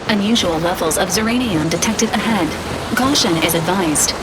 Unusual levels of Zeranium detected ahead. Caution is advised.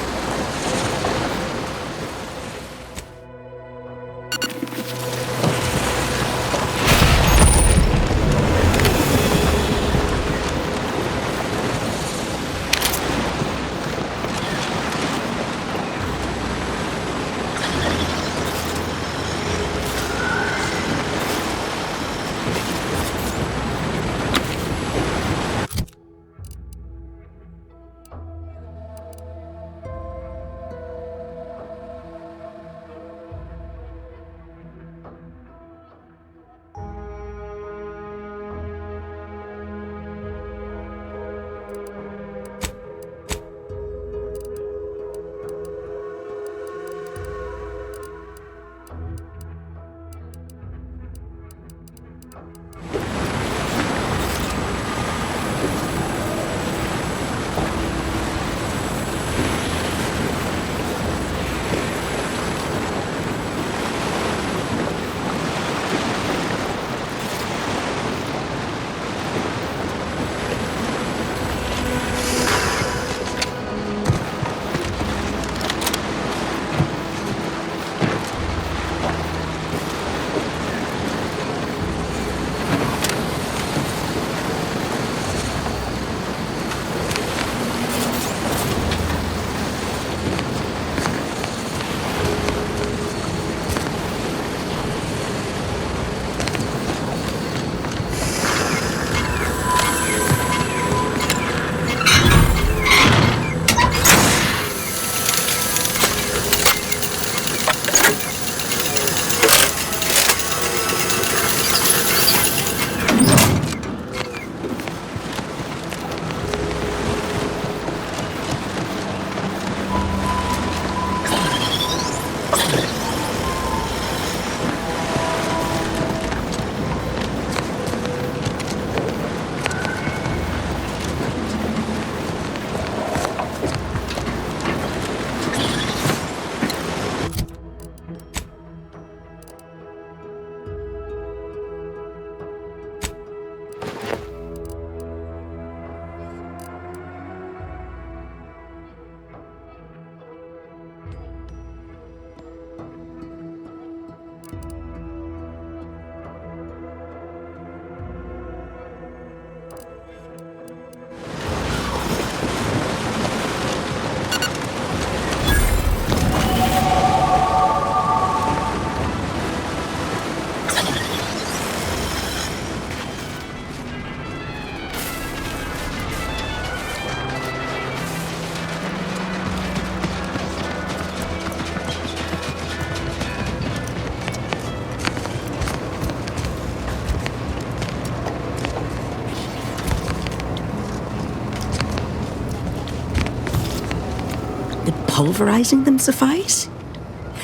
Pulverizing them suffice?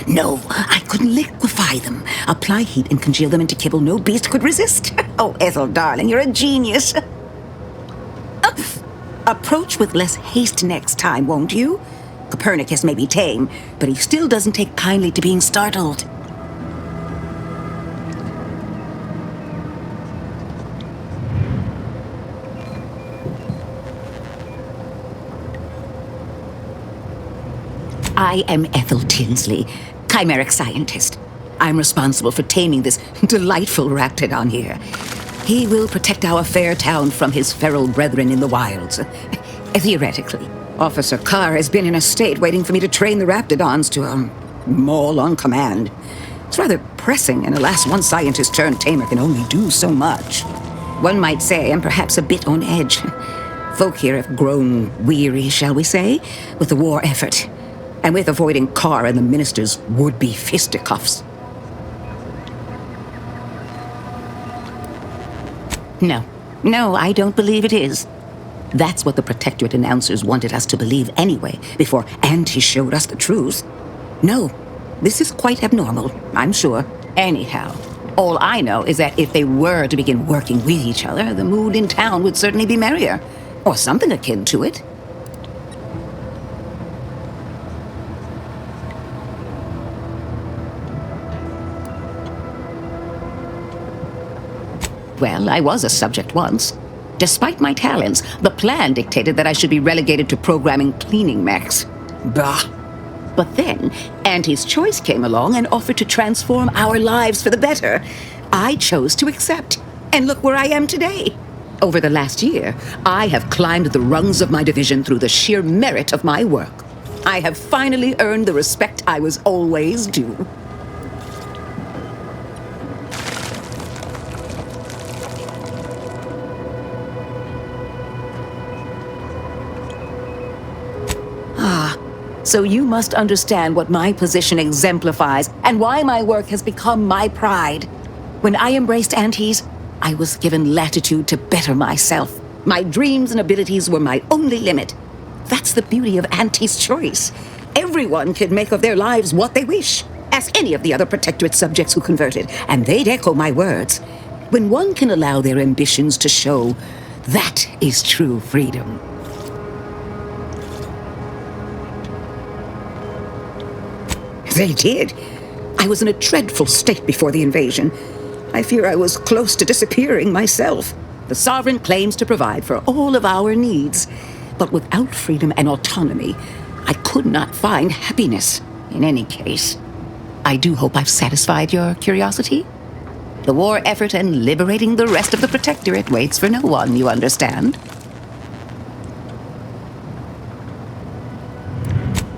No, I couldn't liquefy them. Apply heat and congeal them into kibble no beast could resist. Oh, Ethel, darling, you're a genius. Approach with less haste next time, won't you? Copernicus may be tame, but he still doesn't take kindly to being startled. I am Ethel Tinsley, chimeric scientist. I'm responsible for taming this delightful raptidon here. He will protect our fair town from his feral brethren in the wilds. Theoretically. Officer Carr has been in a state waiting for me to train the raptidons to, maul on command. It's rather pressing, and alas, one scientist-turned-tamer can only do so much. One might say I'm perhaps a bit on edge. Folk here have grown weary, shall we say, with the war effort, and with avoiding Carr and the minister's would-be fisticuffs. No, I don't believe it is. That's what the Protectorate announcers wanted us to believe anyway, before Auntie showed us the truth. No, this is quite abnormal, I'm sure. Anyhow, all I know is that if they were to begin working with each other, the mood in town would certainly be merrier, or something akin to it. Well, I was a subject once. Despite my talents, the plan dictated that I should be relegated to programming cleaning mechs. Bah! But then, Auntie's Choice came along and offered to transform our lives for the better. I chose to accept, and look where I am today. Over the last year, I have climbed the rungs of my division through the sheer merit of my work. I have finally earned the respect I was always due. So you must understand what my position exemplifies and why my work has become my pride. When I embraced Auntie's, I was given latitude to better myself. My dreams and abilities were my only limit. That's the beauty of Auntie's Choice. Everyone can make of their lives what they wish. Ask any of the other Protectorate subjects who converted, and they'd echo my words. When one can allow their ambitions to show, that is true freedom. They did. I was in a dreadful state before the invasion. I fear I was close to disappearing myself. The Sovereign claims to provide for all of our needs. But without freedom and autonomy, I could not find happiness. In any case, I do hope I've satisfied your curiosity. The war effort and liberating the rest of the Protectorate waits for no one, you understand?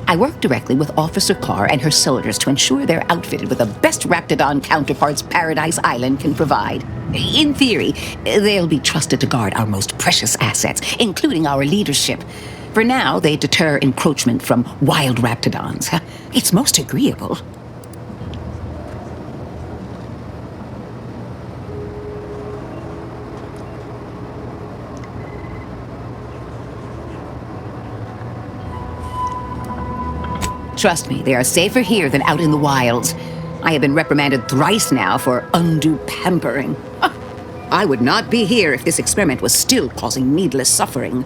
I work directly with Officer Carr and her soldiers to ensure they're outfitted with the best Raptidon counterparts Paradise Island can provide. In theory, they'll be trusted to guard our most precious assets, including our leadership. For now, they deter encroachment from wild Raptidons. It's most agreeable. Trust me, they are safer here than out in the wilds. I have been reprimanded thrice now for undue pampering. I would not be here if this experiment was still causing needless suffering.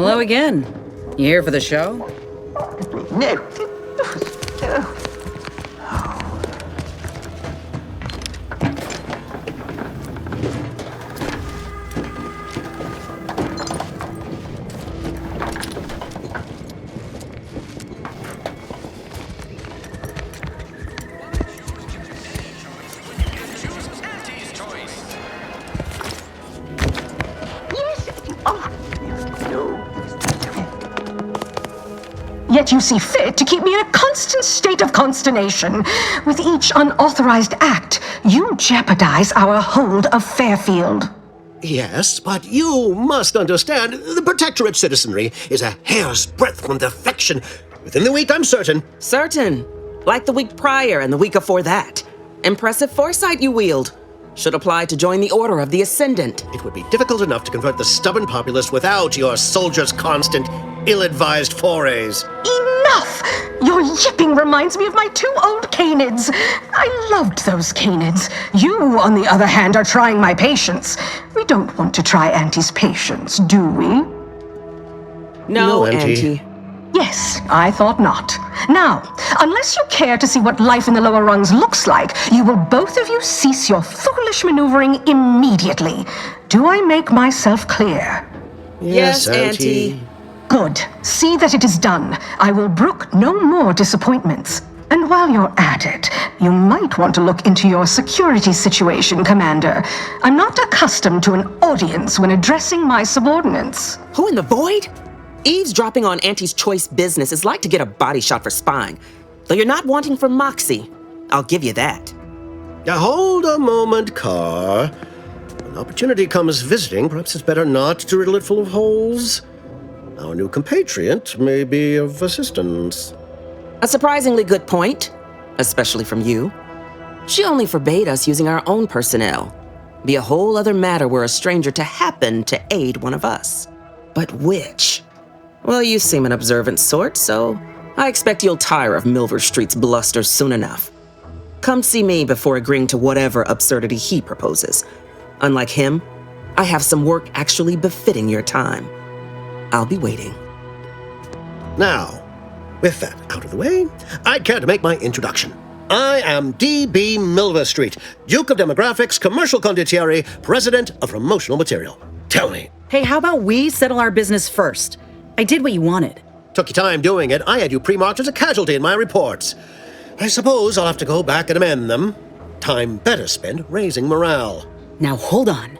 Hello again. You here for the show? No. Yet you see fit to keep me in a constant state of consternation. With each unauthorized act, you jeopardize our hold of Fairfield. Yes, but you must understand, the Protectorate citizenry is a hair's breadth from defection. Within the week, I'm certain. Certain. Like the week prior and the week before that. Impressive foresight you wield. Should apply to join the Order of the Ascendant. It would be difficult enough to convert the stubborn populace without your soldiers' constant, ill-advised forays. Enough! Your yipping reminds me of my 2 old canids. I loved those canids. You, on the other hand, are trying my patience. We don't want to try Auntie's patience, do we? No, Auntie. Auntie. Yes, I thought not. Now, unless you care to see what life in the lower rungs looks like, you will both of you cease your foolish maneuvering immediately. Do I make myself clear? Yes, Auntie. Good. See that it is done. I will brook no more disappointments. And while you're at it, you might want to look into your security situation, Commander. I'm not accustomed to an audience when addressing my subordinates. Who in the void? Eavesdropping on Auntie's choice business is like to get a body shot for spying. Though you're not wanting for moxie. I'll give you that. Now hold a moment, Carr. When opportunity comes visiting, perhaps it's better not to riddle it full of holes. Our new compatriot may be of assistance. A surprisingly good point, especially from you. She only forbade us using our own personnel. Be a whole other matter were a stranger to happen to aid one of us. But which? Well, you seem an observant sort, so I expect you'll tire of Milver Street's bluster soon enough. Come see me before agreeing to whatever absurdity he proposes. Unlike him, I have some work actually befitting your time. I'll be waiting. Now, with that out of the way, I'd care to make my introduction. I am D.B. Milverstreet, Duke of Demographics, Commercial Condottieri, President of Promotional Material. Tell me. Hey, how about we settle our business first? I did what you wanted. Took you time doing it. I had you pre-marked as a casualty in my reports. I suppose I'll have to go back and amend them. Time better spent raising morale. Now hold on.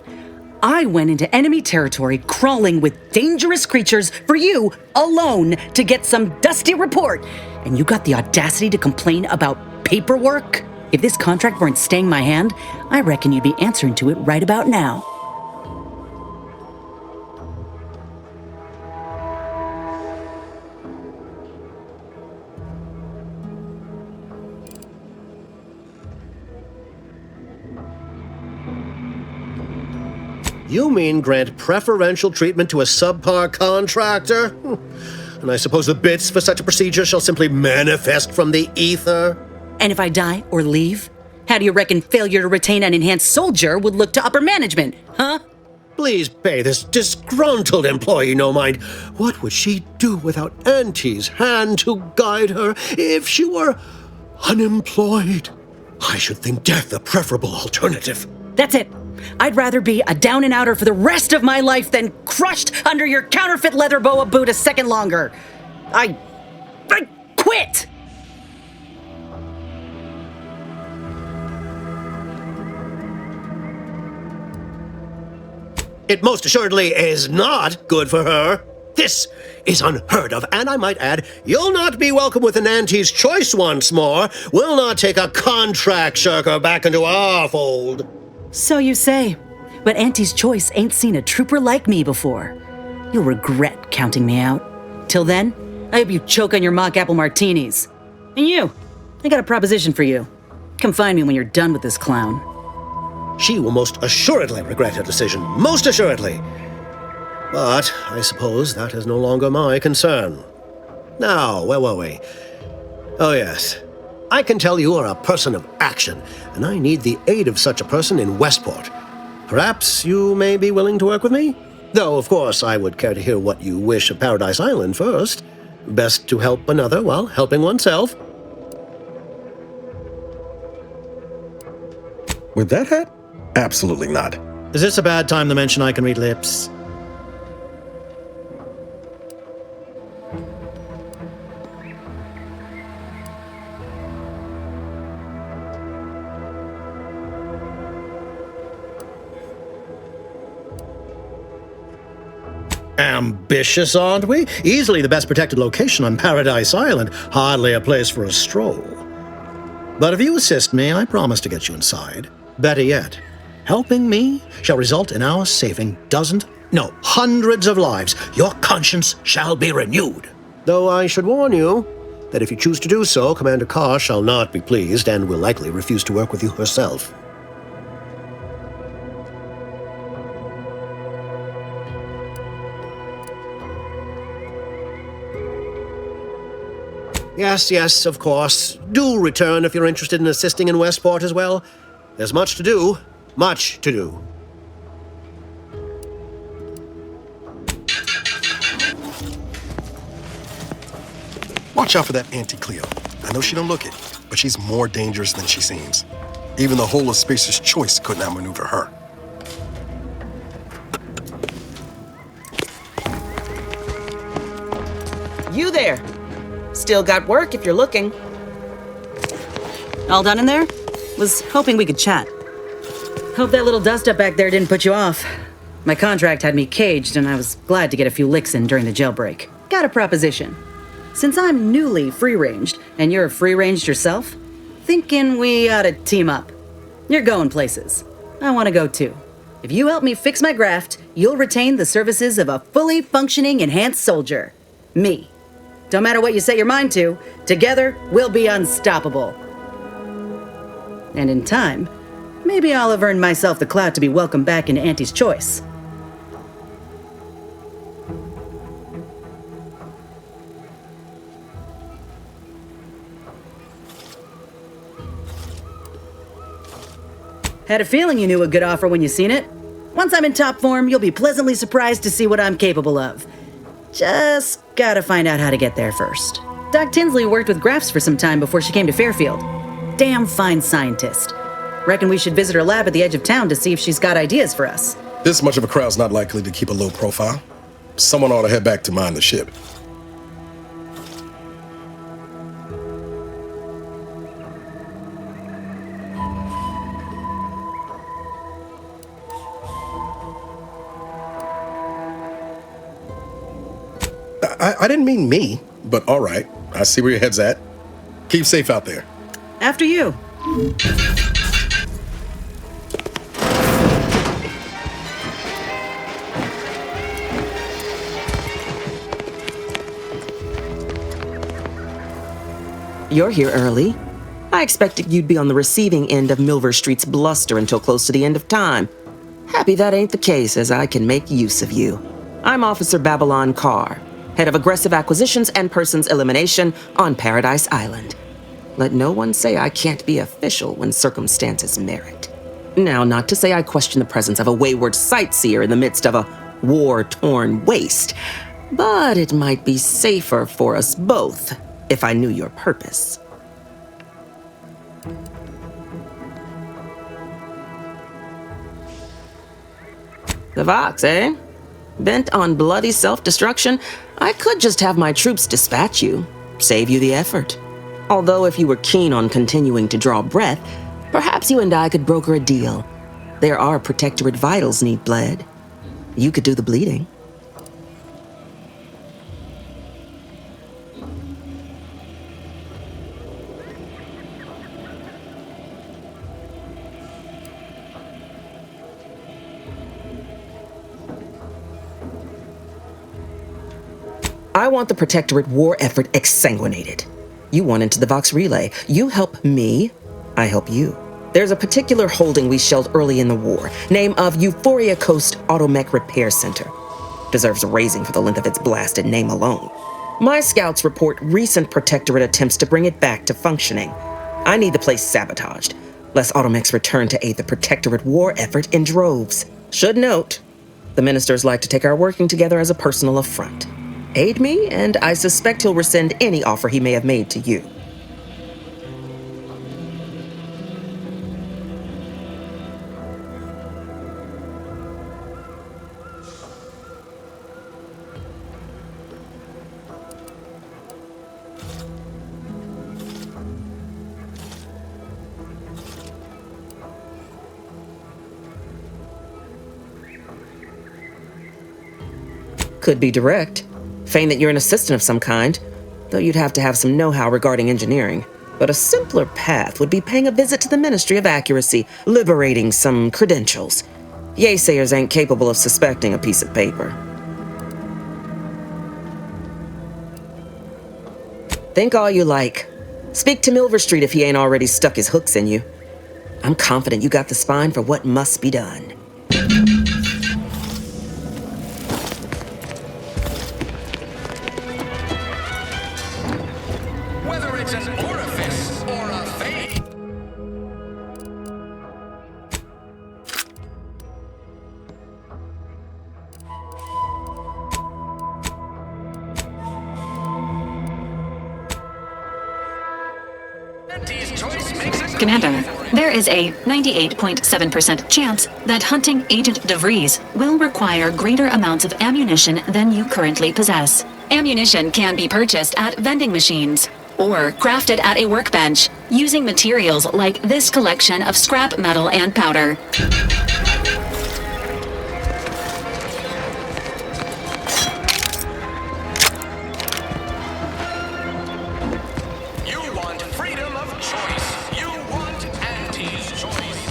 I went into enemy territory crawling with dangerous creatures for you alone to get some dusty report. And you got the audacity to complain about paperwork? If this contract weren't staying my hand, I reckon you'd be answering to it right about now. You mean grant preferential treatment to a subpar contractor? And I suppose the bits for such a procedure shall simply manifest from the ether? And if I die or leave, how do you reckon failure to retain an enhanced soldier would look to upper management, huh? Please pay this disgruntled employee no mind. What would she do without Auntie's hand to guide her if she were unemployed? I should think death a preferable alternative. That's it. I'd rather be a down and outer for the rest of my life than crushed under your counterfeit leather boa boot a second longer. I quit! It most assuredly is not good for her. This is unheard of, and I might add, you'll not be welcome with an Auntie's choice once more. We'll not take a contract shirker back into our fold. So you say, but Auntie's Choice ain't seen a trooper like me before. You'll regret counting me out. Till then, I hope you choke on your mock apple martinis. And you, I got a proposition for you. Come find me when you're done with this clown. She will most assuredly regret her decision, most assuredly. But I suppose that is no longer my concern. Now, where were we? Oh yes. I can tell you are a person of action, and I need the aid of such a person in Westport. Perhaps you may be willing to work with me? Though, of course, I would care to hear what you wish of Paradise Island first. Best to help another while helping oneself. With that hat? Absolutely not. Is this a bad time to mention I can read lips? Ambitious, aren't we? Easily the best protected location on Paradise Island. Hardly a place for a stroll. But if you assist me, I promise to get you inside. Better yet, helping me shall result in our saving hundreds of lives. Your conscience shall be renewed. Though I should warn you that if you choose to do so, Commander Carr shall not be pleased and will likely refuse to work with you herself. Yes, of course. Do return if you're interested in assisting in Westport as well. There's much to do. Much to do. Watch out for that Auntie Cleo. I know she don't look it, but she's more dangerous than she seems. Even the whole of Spacer's Choice could not maneuver her. You there. Still got work if you're looking. All done in there? Was hoping we could chat. Hope that little dust up back there didn't put you off. My contract had me caged, and I was glad to get a few licks in during the jailbreak. Got a proposition. Since I'm newly free-ranged, and you're free-ranged yourself, thinking we ought to team up. You're going places. I want to go too. If you help me fix my graft, you'll retain the services of a fully functioning enhanced soldier. Me. Don't matter what you set your mind to, together we'll be unstoppable. And in time, maybe I'll have earned myself the clout to be welcomed back into Auntie's Choice. Had a feeling you knew a good offer when you seen it. Once I'm in top form, you'll be pleasantly surprised to see what I'm capable of. Just gotta find out how to get there first. Doc Tinsley worked with graphs for some time before she came to Fairfield. Damn fine scientist. Reckon we should visit her lab at the edge of town to see if she's got ideas for us. This much of a crowd's not likely to keep a low profile. Someone ought to head back to mine the ship. I didn't mean me, but all right. I see where your head's at. Keep safe out there. After you. You're here early. I expected you'd be on the receiving end of Milver Street's bluster until close to the end of time. Happy that ain't the case, as I can make use of you. I'm Officer Babylon Carr, head of aggressive acquisitions and persons elimination on Paradise Island. Let no one say I can't be official when circumstances merit. Now, not to say I question the presence of a wayward sightseer in the midst of a war-torn waste, but it might be safer for us both if I knew your purpose. The Vox, eh? Bent on bloody self-destruction, I could just have my troops dispatch you, save you the effort. Although if you were keen on continuing to draw breath, perhaps you and I could broker a deal. There are Protectorate vitals need bled. You could do the bleeding. I want the Protectorate war effort exsanguinated. You want into the Vox Relay. You help me, I help you. There's a particular holding we shelled early in the war, name of Euphoria Coast Automech Repair Center. Deserves a raising for the length of its blasted name alone. My scouts report recent Protectorate attempts to bring it back to functioning. I need the place sabotaged, lest Automechs return to aid the Protectorate war effort in droves. Should note, the ministers like to take our working together as a personal affront. Aid me, and I suspect he'll rescind any offer he may have made to you. Could be direct. Feign that you're an assistant of some kind, though you'd have to have some know-how regarding engineering. But a simpler path would be paying a visit to the Ministry of Accuracy, liberating some credentials. Yaysayers ain't capable of suspecting a piece of paper. Think all you like. Speak to Milver Street if he ain't already stuck his hooks in you. I'm confident you got the spine for what must be done. Whether it's an orifice or a fade. Commander, there is a 98.7% chance that hunting Agent DeVries will require greater amounts of ammunition than you currently possess. Ammunition can be purchased at vending machines or crafted at a workbench using materials like this collection of scrap metal and powder. You want freedom of choice. You want Auntie's choice.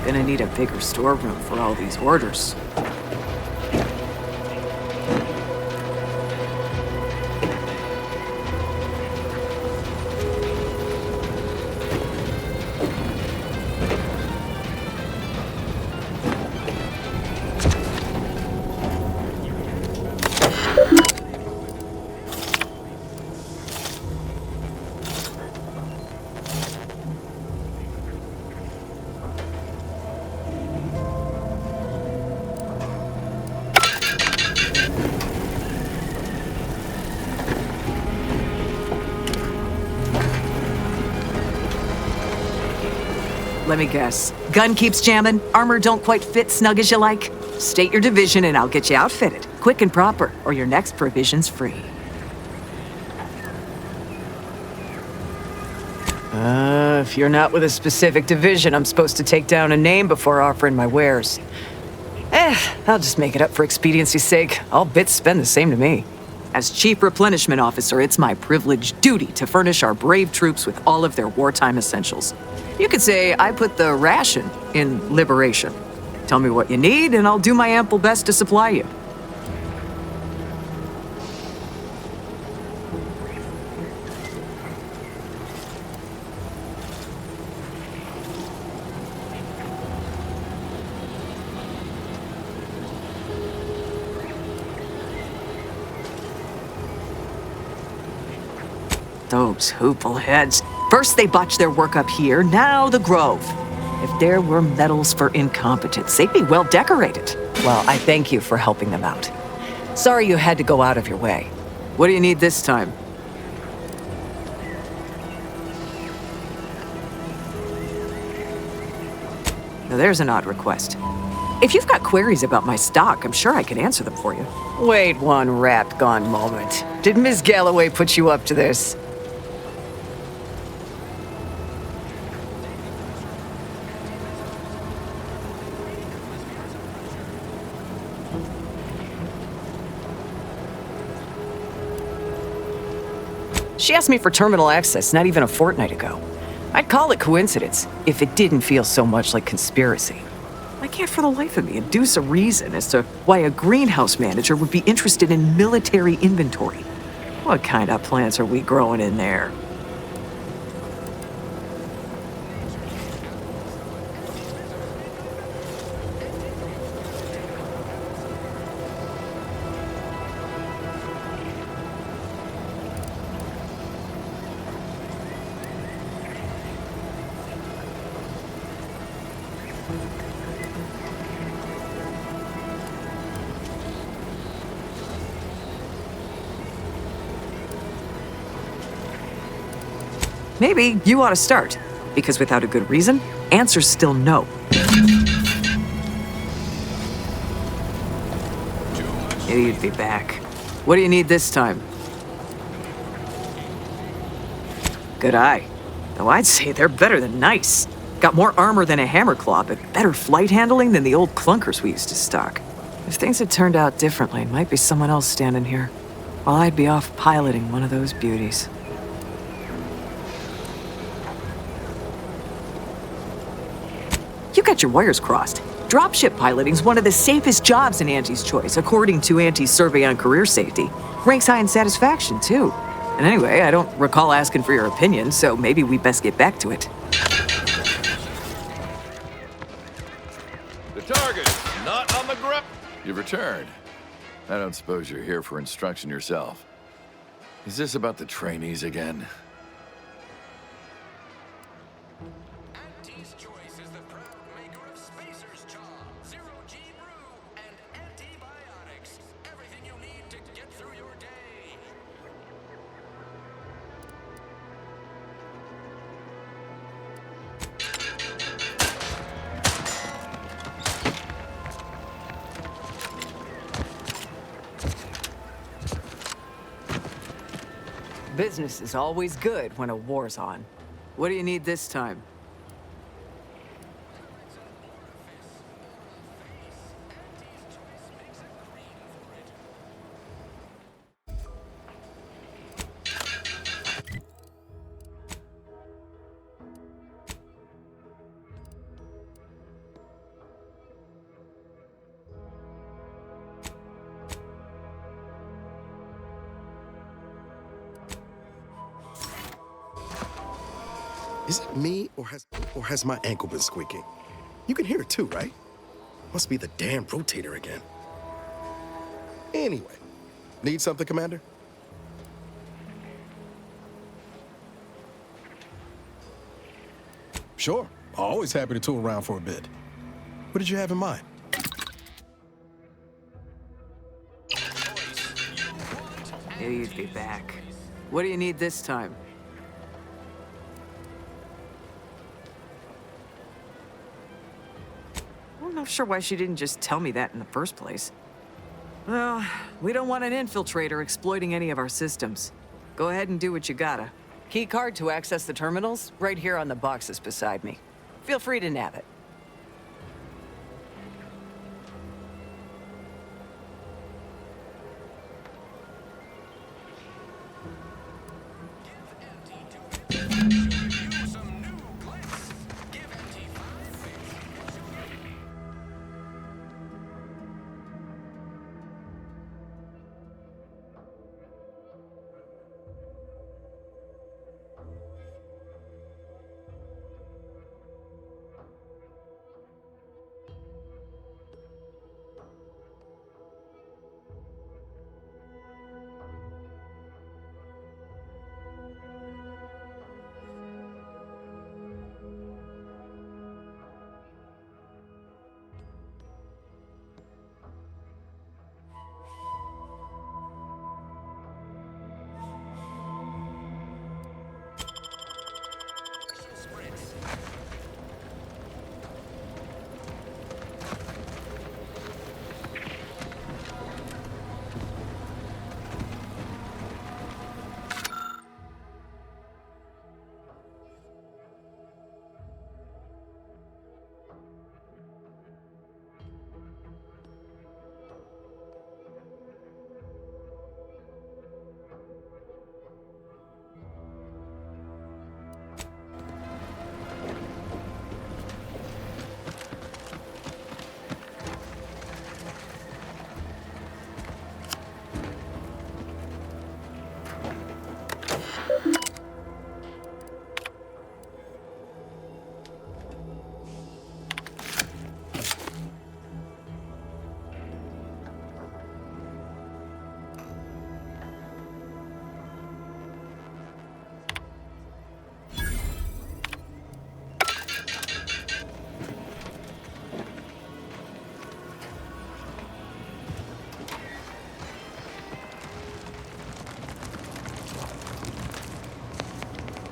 Gonna need a bigger storeroom for all these orders. Let me guess. Gun keeps jamming, armor don't quite fit snug as you like. State your division and I'll get you outfitted, quick and proper, or your next provision's free. If you're not with a specific division, I'm supposed to take down a name before offering my wares. I'll just make it up for expediency's sake. All bits spend the same to me. As Chief Replenishment Officer, it's my privileged duty to furnish our brave troops with all of their wartime essentials. You could say I put the ration in liberation. Tell me what you need, and I'll do my ample best to supply you. Those hoople heads. First they botched their work up here, now the Grove. If there were medals for incompetence, they'd be well decorated. Well, I thank you for helping them out. Sorry you had to go out of your way. What do you need this time? Now there's an odd request. If you've got queries about my stock, I'm sure I can answer them for you. Wait one rat-gone moment. Did Ms. Galloway put you up to this? She asked me for terminal access not even a fortnight ago. I'd call it coincidence if it didn't feel so much like conspiracy. I can't for the life of me induce a reason as to why a greenhouse manager would be interested in military inventory. What kind of plants are we growing in there? Maybe you ought to start, because without a good reason, answer's still no. Knew you'd be back. What do you need this time? Good eye. Though I'd say they're better than nice. Got more armor than a hammerclaw, but better flight handling than the old clunkers we used to stock. If things had turned out differently, it might be someone else standing here, while I'd be off piloting one of those beauties. You got your wires crossed. Dropship piloting's one of the safest jobs in Auntie's Choice, according to Auntie's survey on career safety. Ranks high in satisfaction, too. And anyway, I don't recall asking for your opinion, so maybe we best get back to it. The target is not on the ground. You've returned. I don't suppose you're here for instruction yourself. Is this about the trainees again? Auntie's Choice is the proud maker of Spacer's Jaw, Zero-G Brew, and antibiotics. Everything you need to get through your day. Business is always good when a war's on. What do you need this time? Is it me, or has my ankle been squeaking? You can hear it too, right? Must be the damn rotator again. Anyway, need something, Commander? Sure. Always happy to tool around for a bit. What did you have in mind? Knew you'd be back. What do you need this time? I'm not sure why she didn't just tell me that in the first place. Well, we don't want an infiltrator exploiting any of our systems. Go ahead and do what you gotta. Key card to access the terminals, right here on the boxes beside me. Feel free to nab it.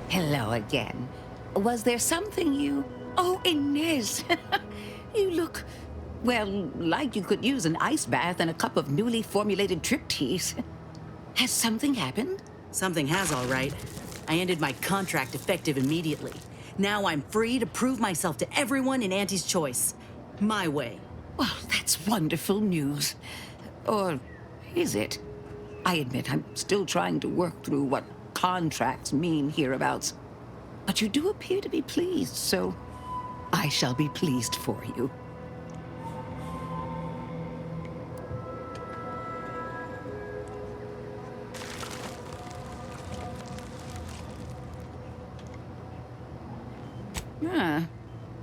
Hello again. Was there something you... Oh, Inez! You look, well, like you could use an ice bath and a cup of newly formulated trip teas. Has something happened? Something has, all right. I ended my contract effective immediately. Now I'm free to prove myself to everyone in Auntie's choice. My way. Well, that's wonderful news. Or is it? I admit I'm still trying to work through what contracts mean hereabouts. But you do appear to be pleased, so I shall be pleased for you.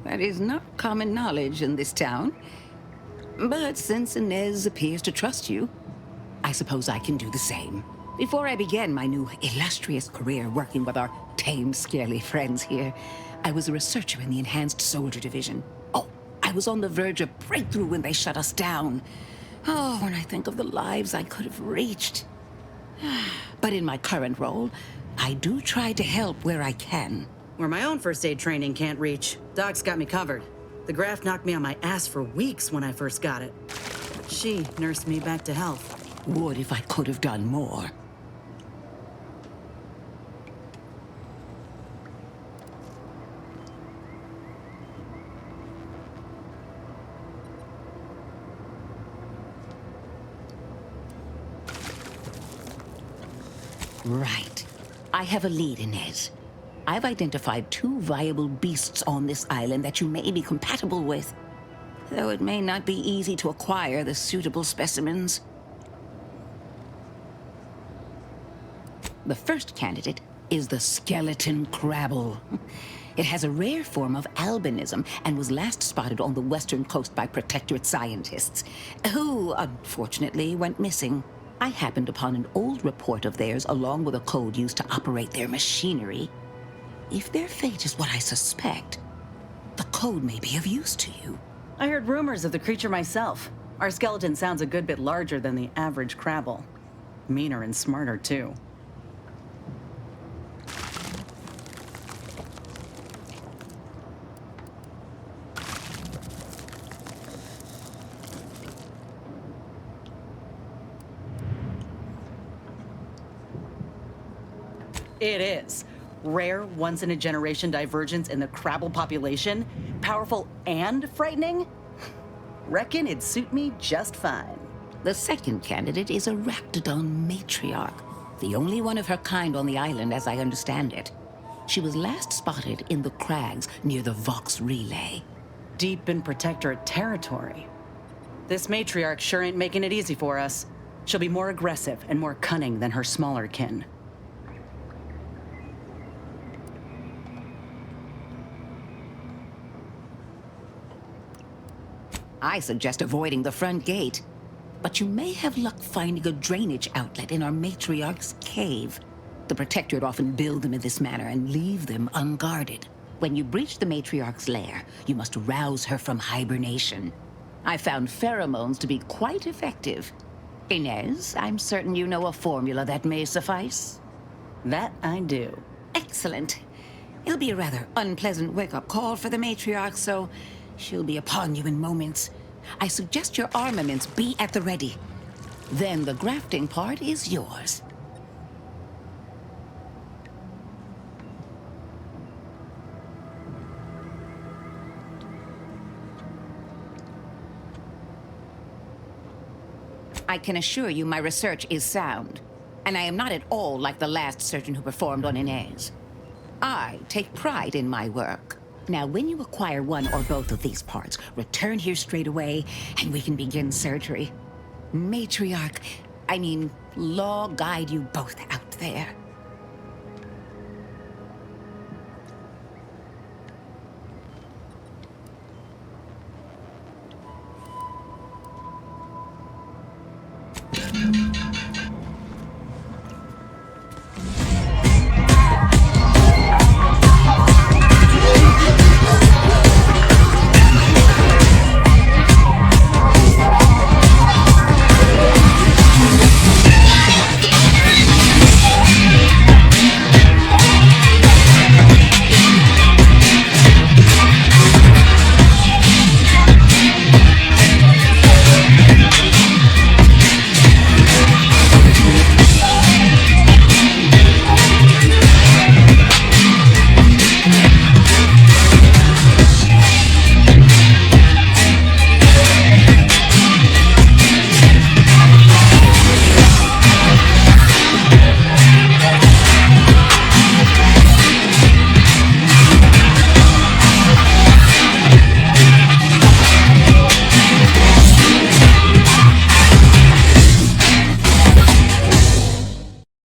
That is not common knowledge in this town. But since Inez appears to trust you, I suppose I can do the same. Before I began my new illustrious career working with our tame, scaly friends here, I was a researcher in the Enhanced Soldier Division. Oh, I was on the verge of breakthrough when they shut us down. Oh, when I think of the lives I could have reached. But in my current role, I do try to help where I can. Where my own first aid training can't reach, Doc's got me covered. The graft knocked me on my ass for weeks when I first got it. But she nursed me back to health. Would if I could have done more. Right. I have a lead, Inez. I've identified 2 viable beasts on this island that you may be compatible with, though it may not be easy to acquire the suitable specimens. The first candidate is the skeleton crabble. It has a rare form of albinism and was last spotted on the western coast by Protectorate scientists, who, unfortunately, went missing. I happened upon an old report of theirs along with a code used to operate their machinery. If their fate is what I suspect, the code may be of use to you. I heard rumors of the creature myself. Our skeleton sounds a good bit larger than the average crabble. Meaner and smarter, too. It is. Rare, once-in-a-generation divergence in the crabble population. Powerful and frightening? Reckon it'd suit me just fine. The second candidate is a Raptidon matriarch, the only one of her kind on the island as I understand it. She was last spotted in the crags near the Vox Relay. Deep in Protectorate territory. This matriarch sure ain't making it easy for us. She'll be more aggressive and more cunning than her smaller kin. I suggest avoiding the front gate, but you may have luck finding a drainage outlet in our matriarch's cave. The Protectorate often build them in this manner and leave them unguarded. When you breach the matriarch's lair, you must rouse her from hibernation. I found pheromones to be quite effective. Inez, I'm certain you know a formula that may suffice. That I do. Excellent. It'll be a rather unpleasant wake-up call for the matriarch, so she'll be upon you in moments. I suggest your armaments be at the ready. Then the grafting part is yours. I can assure you my research is sound, and I am not at all like the last surgeon who performed on Inez. I take pride in my work. Now, when you acquire one or both of these parts, return here straight away, and we can begin surgery. Matriarch, Law guide you both out there.